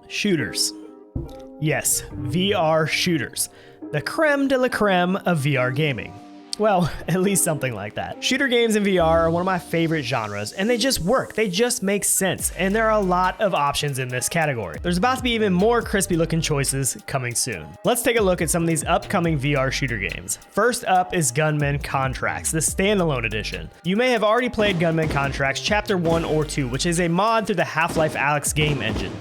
Shooters. Yes, VR shooters. The creme de la creme of VR gaming. Well, at least something like that. Shooter games in VR are one of my favorite genres, and they just work. They just make sense, and there are a lot of options in this category. There's about to be even more crispy looking choices coming soon. Let's take a look at some of these upcoming VR shooter games. First up is Gunman Contracts, the Standalone Edition. You may have already played Gunman Contracts Chapter 1 or 2, which is a mod through the Half-Life Alyx game engine.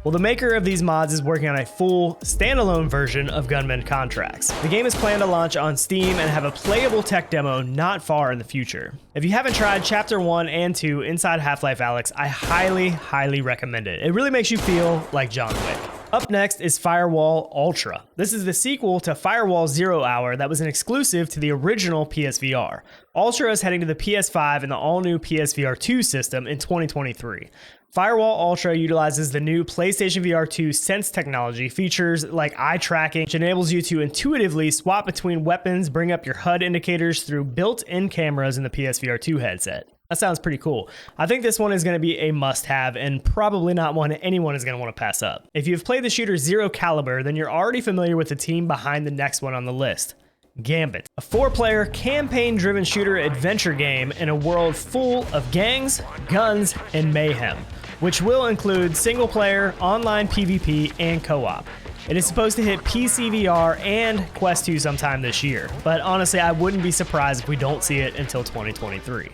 Well, the maker of these mods is working on a full standalone version of Gunman Contracts. The game is planned to launch on Steam and have a playable tech demo not far in the future. If you haven't tried Chapter 1 and 2 inside Half-Life Alyx, I highly recommend it. It really makes you feel like John Wick. Up next is Firewall Ultra. This is the sequel to Firewall 0 Hour that was an exclusive to the original PSVR. Ultra is heading to the PS5 and the all-new PSVR 2 system in 2023. Firewall Ultra utilizes the new PlayStation VR 2 Sense technology, features like eye tracking, which enables you to intuitively swap between weapons, bring up your HUD indicators through built-in cameras in the PSVR 2 headset. That sounds pretty cool. I think this one is going to be a must-have and probably not one anyone is going to want to pass up. If you've played the shooter Zero Caliber, then you're already familiar with the team behind the next one on the list. Gambit, a 4-player campaign-driven shooter adventure game in a world full of gangs, guns, and mayhem, which will include single-player, online PvP, and co-op. It is supposed to hit PC VR and Quest 2 sometime this year, but honestly, I wouldn't be surprised if we don't see it until 2023.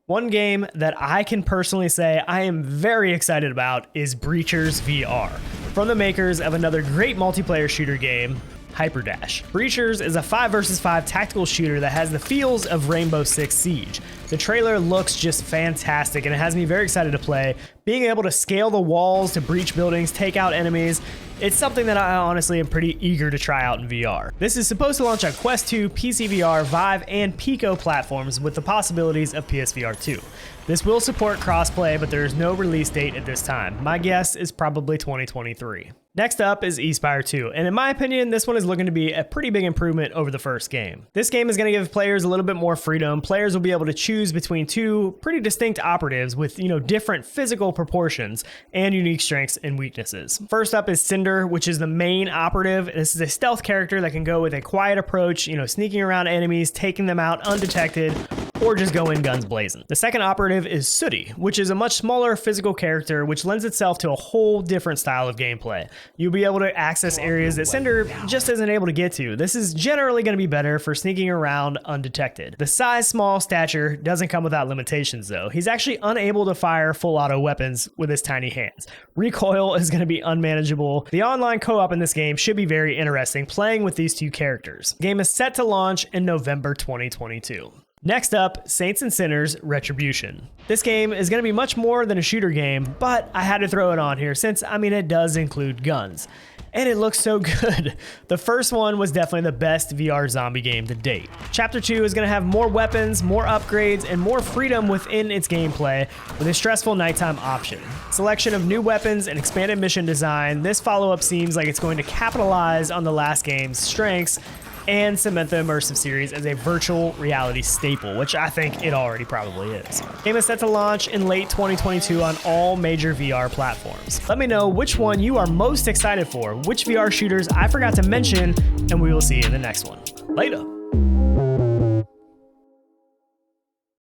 One game that I can personally say I am very excited about is Breachers VR, from the makers of another great multiplayer shooter game, Hyperdash. Breachers is a 5 vs 5 tactical shooter that has the feels of Rainbow Six Siege. The trailer looks just fantastic and it has me very excited to play. Being able to scale the walls to breach buildings, take out enemies, it's something that I honestly am pretty eager to try out in VR. This is supposed to launch on Quest 2, PC VR, Vive, and Pico platforms with the possibilities of PSVR 2. This will support crossplay, but there is no release date at this time. My guess is probably 2023. Next up is Espire II, and in my opinion, this one is looking to be a pretty big improvement over the first game. This game is going to give players a little bit more freedom. Players will be able to choose between two pretty distinct operatives with, different physical proportions and unique strengths and weaknesses. First up is Cinder, which is the main operative. This is a stealth character that can go with a quiet approach, sneaking around enemies, taking them out undetected, or just go in guns blazing. The second operative is Sooty, which is a much smaller physical character, which lends itself to a whole different style of gameplay. You'll be able to access areas that Cinder just isn't able to get to. This is generally going to be better for sneaking around undetected. The size small stature doesn't come without limitations though. He's actually unable to fire full auto weapons with his tiny hands. Recoil is going to be unmanageable. The online co-op in this game should be very interesting, playing with these two characters. The game is set to launch in November 2022. Next up, Saints and Sinners Retribution. This game is going to be much more than a shooter game, but I had to throw it on here since, it does include guns. And it looks so good. The first one was definitely the best VR zombie game to date. Chapter 2 is going to have more weapons, more upgrades, and more freedom within its gameplay with a stressful nighttime option. Selection of new weapons and expanded mission design, this follow-up seems like it's going to capitalize on the last game's strengths and cement the immersive series as a virtual reality staple, which I think it already probably is. The game is set to launch in late 2022 on all major VR platforms. Let me know which one you are most excited for, which VR shooters I forgot to mention, and we will see you in the next one. Later.